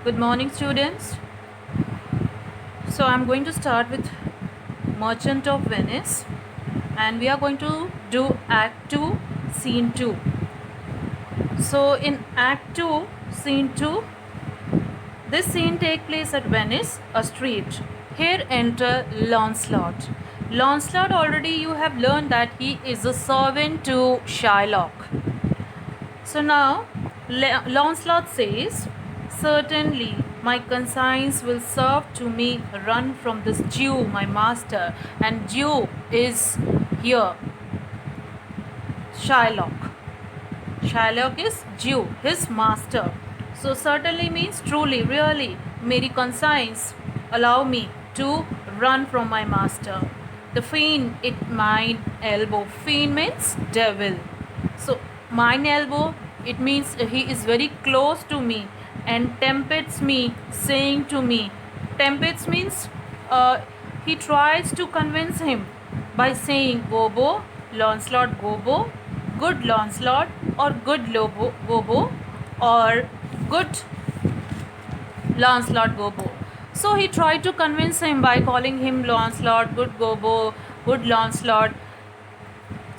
Good morning, students. So, I'm going to start with Merchant of Venice, and we are going to do Act 2, Scene 2. So, in Act 2, Scene 2, this scene takes place at Venice, a street. Here enter Lancelot. Lancelot, already you have learned that he is a servant to Shylock. So now Lancelot says, "Certainly my conscience will serve to me run from this Jew, my master." And Jew is here Shylock. Shylock is Jew, his master. So certainly means truly, really, मेरी conscience allow me to run from my master. The fiend at mine elbow. Fiend means devil. So mine elbow, it means he is very close to me and tempts me, saying to me. Tempts means he tries to convince him by saying Gobo, Lancelot Gobo, good Lancelot, or good Gobo, or good Lancelot Gobo. So he tried to convince him by calling him Lancelot, good Gobo, good Lancelot.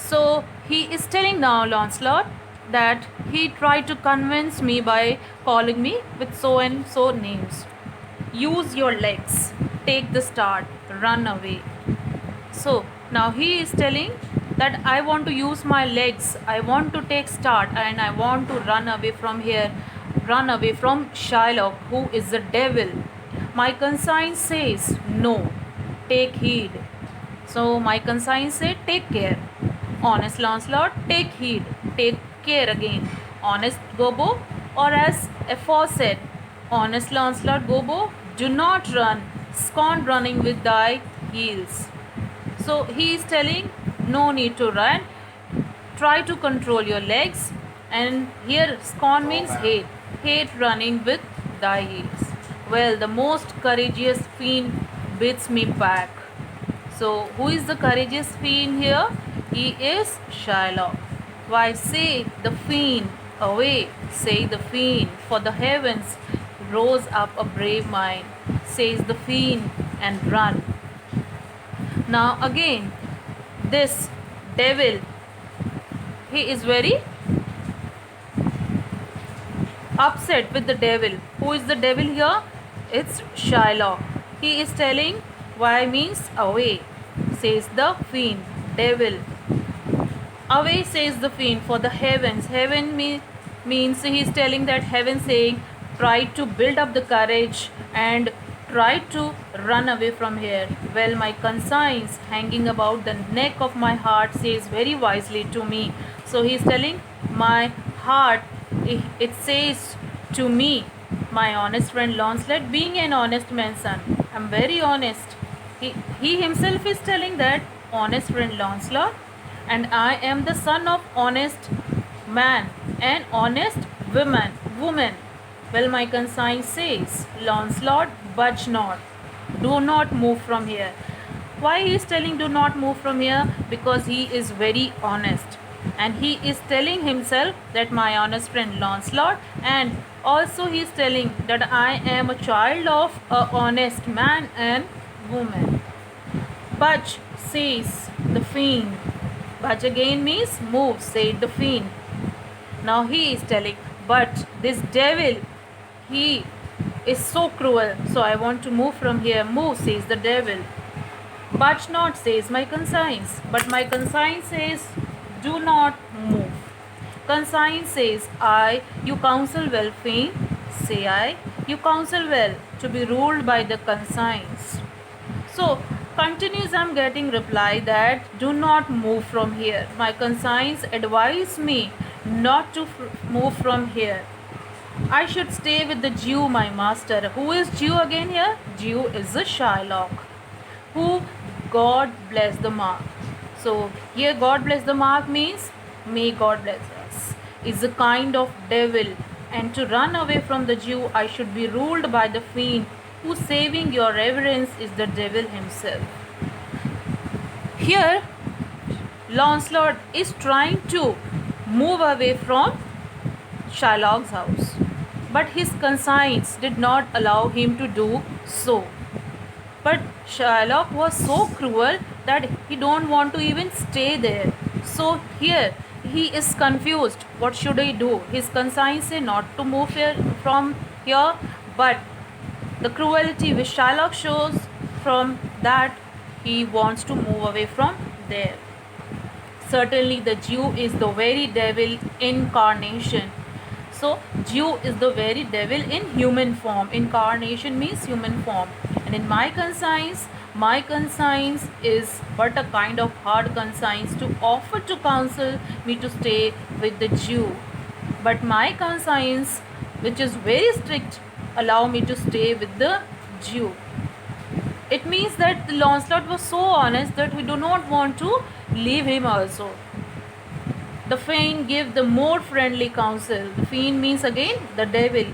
So he is telling now Lancelot that he tried to convince me by calling me with so and so names. Use your legs, take the start, run away. So now he is telling that I want to use my legs, I want to take start, and I want to run away from here, run away from Shylock, who is the devil. My conscience says no, take heed. So my conscience said take care. Honest Lancelot, take heed, take care again. Honest Gobo, or as aforesaid, honest Lancelot Gobo, do not run, scorn running with thy heels. So he is telling no need to run, try to control your legs. And here scorn means hate, hate running with thy heels. Well, the most courageous fiend beats me back. So who is the courageous fiend here? He is Shylock. Why say the fiend away, say the fiend, for the heavens rose up a brave mind, says the fiend, and run. Now again, this devil, he is very upset with the devil. Who is the devil here? It's Shylock. He is telling why means away, says the fiend, devil. Away, says the fiend, for the heavens. Heaven means he is telling that heaven saying try to build up the courage and try to run away from here. Well, my conscience hanging about the neck of my heart says very wisely to me. So he is telling my heart, it says to me, my honest friend Lancelot, being an honest man's son, I'm very honest. He himself is telling that honest friend Lancelot, and I am the son of honest man and honest woman. Well, my conscience says, Lancelot, budge not. Do not move from here. Why he is telling do not move from here? Because he is very honest. And he is telling himself that my honest friend Lancelot, and also he is telling that I am a child of a honest man and woman. Budge, says the fiend. Budge again means move, said the fiend. Now he is telling, but this devil, he is so cruel, so I want to move from here. Move, says the devil. Budge not, says my conscience. But my conscience says, do not move. Conscience says, you counsel well, fiend, say I, you counsel well, to be ruled by the conscience. So, continues I'm getting reply that do not move from here. My conscience advised me not to move from here. I should stay with the Jew, my master. Who is Jew again here? Jew is a Shylock, who God bless the mark. So here God bless the mark means may God bless us. Is a kind of devil, and to run away from the Jew I should be ruled by the fiend, who saving your reverence is the devil himself. Here Lancelot is trying to move away from Shylock's house, but his conscience did not allow him to do so. But Shylock was so cruel that he don't want to even stay there. So here he is confused. What should he do? His conscience say not to move here from here, but the cruelty which Shylock shows, from that he wants to move away from there. Certainly the Jew is the very devil incarnation. So Jew is the very devil in human form. Incarnation means human form. And in my conscience is but a kind of hard conscience to offer to counsel me to stay with the Jew. But my conscience, which is very strict, allow me to stay with the Jew. It means that Lancelot was so honest that we do not want to leave him also. The Fiend gave the more friendly counsel. The Fiend means again the devil.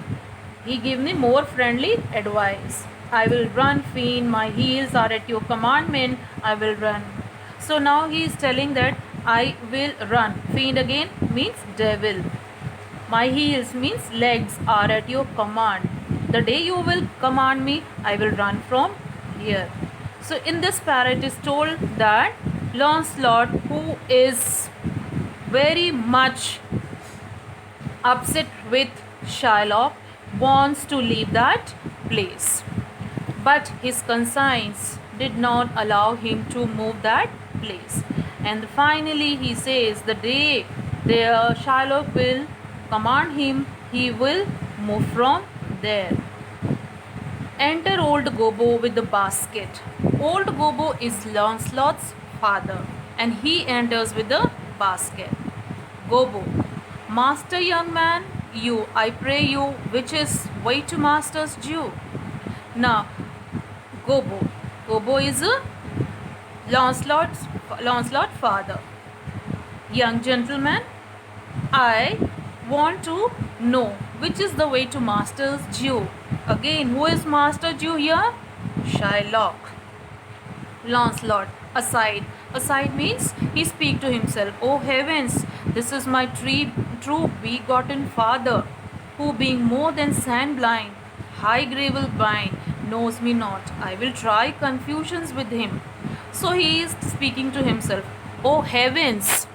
He gave me more friendly advice. I will run, Fiend, my heels are at your commandment, I will run. So now he is telling that I will run. Fiend again means devil. My heels means legs are at your command. The day you will command me, I will run from here. So in this para it is told that Lancelot, who is very much upset with Shylock, wants to leave that place. But his conscience did not allow him to move that place. And finally he says the day Shylock will command him, he will move from there. Enter old Gobbo with the basket. Old Gobbo is Lancelot's father, and he enters with the basket. Gobbo, master young man, you, I pray you, which is way to master's Jew. Now, Gobbo is a Lancelot father. Young gentleman, I want to know which is the way to master's Jew. Again, who is master Jew here? Shylock. Lancelot, aside. Aside means he speak to himself. Oh heavens, this is my true begotten father, who being more than sand blind, high gravel blind, knows me not. I will try confusions with him. So he is speaking to himself. Oh heavens,